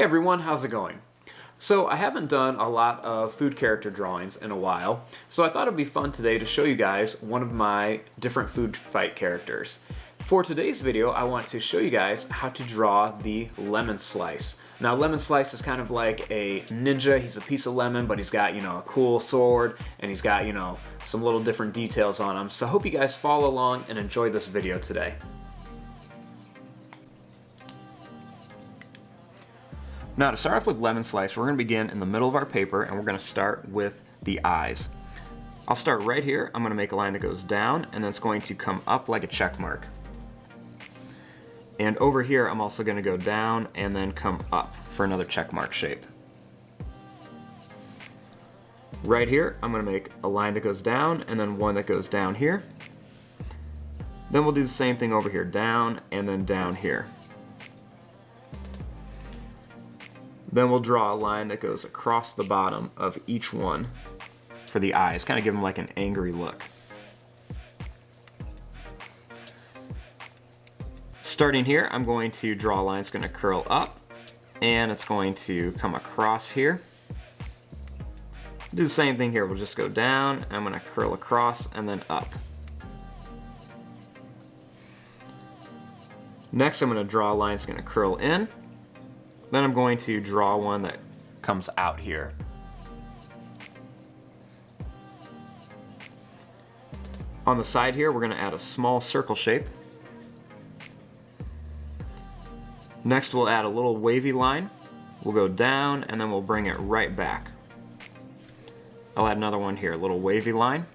everyone, how's it going? So I haven't done a lot of food character drawings in a while, so I thought it'd be fun today to show you guys one of my different food fight characters. For today's video, I want to show you guys how to draw the lemon slice. Now, lemon slice is kind of like a ninja. He's a piece of lemon, but he's got, a cool sword, and he's got, some little different details on him. So I hope you guys follow along and enjoy this video today. Now, to start off with lemon slice, we're going to begin in the middle of our paper, and we're going to start with the eyes. I'll start right here. I'm going to make a line that goes down, and then it's going to come up like a check mark. And over here, I'm also going to go down and then come up for another check mark shape. Right here, I'm going to make a line that goes down, and then one that goes down here. Then we'll do the same thing over here, down, and then down here. Then we'll draw a line that goes across the bottom of each one for the eyes, kind of give them like an angry look. Starting here, I'm going to draw a line that's going to curl up, and it's going to come across here. Do the same thing here, we'll just go down, and I'm going to curl across and then up. Next, I'm going to draw a line that's going to curl in. Then I'm going to draw one that comes out here. On the side here, we're going to add a small circle shape. Next, we'll add a little wavy line. We'll go down, and then we'll bring it right back. I'll add another one here, a little wavy line.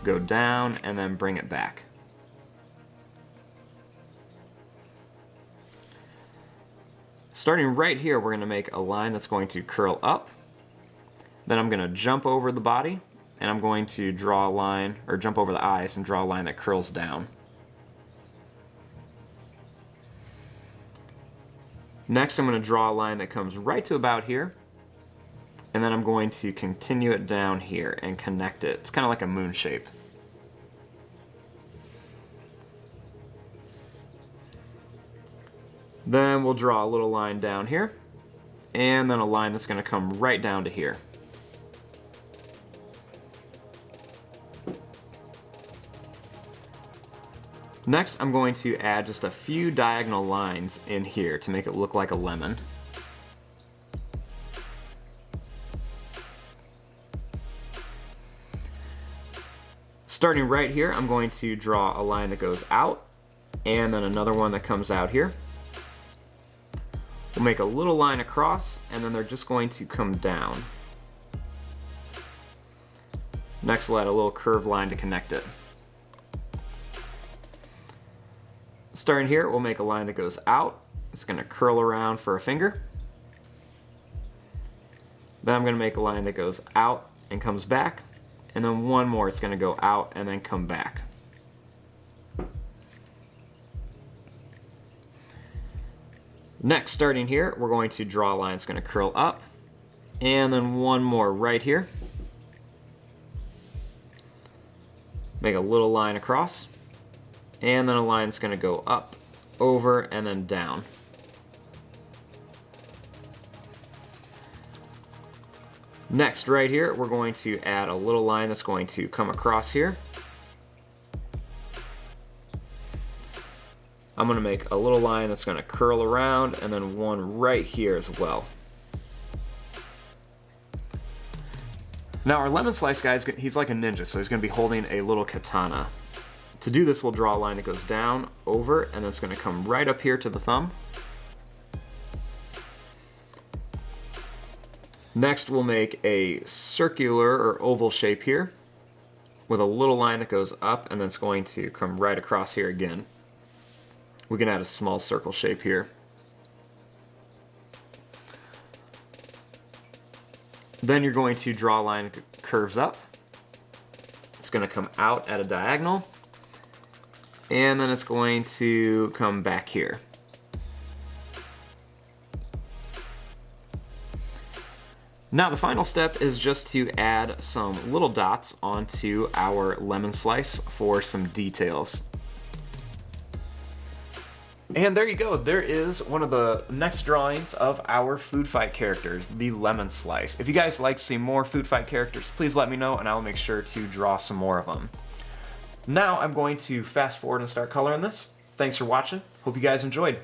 Go down, and then bring it back. Starting right here, we're going to make a line that's going to curl up. Then I'm going to jump over the body, and I'm going to draw a line, or jump over the eyes and draw a line that curls down. Next, I'm going to draw a line that comes right to about here, and then I'm going to continue it down here and connect it. It's kind of like a moon shape. Then we'll draw a little line down here, and then a line that's going to come right down to here. Next, I'm going to add just a few diagonal lines in here to make it look like a lemon. Starting right here, I'm going to draw a line that goes out, and then another one that comes out here. We'll make a little line across, and then they're just going to come down. Next, we'll add a little curved line to connect it. Starting here, we'll make a line that goes out. It's going to curl around for a finger. Then I'm going to make a line that goes out and comes back. And then one more, it's going to go out and then come back. Next, starting here, we're going to draw a line that's going to curl up, and then one more right here. Make a little line across, and then a line that's going to go up, over, and then down. Next, right here, we're going to add a little line that's going to come across here. I'm going to make a little line that's going to curl around, and then one right here as well. Now, our lemon slice guy, he's like a ninja, so he's going to be holding a little katana. To do this, we'll draw a line that goes down, over, and then it's going to come right up here to the thumb. Next, we'll make a circular or oval shape here with a little line that goes up, and then it's going to come right across here again. We can add a small circle shape here. Then you're going to draw a line that curves up. It's going to come out at a diagonal, and then it's going to come back here. Now the final step is just to add some little dots onto our lemon slice for some details. And there you go, there is one of the next drawings of our food fight characters, the lemon slice. If you guys like to see more food fight characters, please let me know and I'll make sure to draw some more of them. Now I'm going to fast forward and start coloring this. Thanks for watching, hope you guys enjoyed.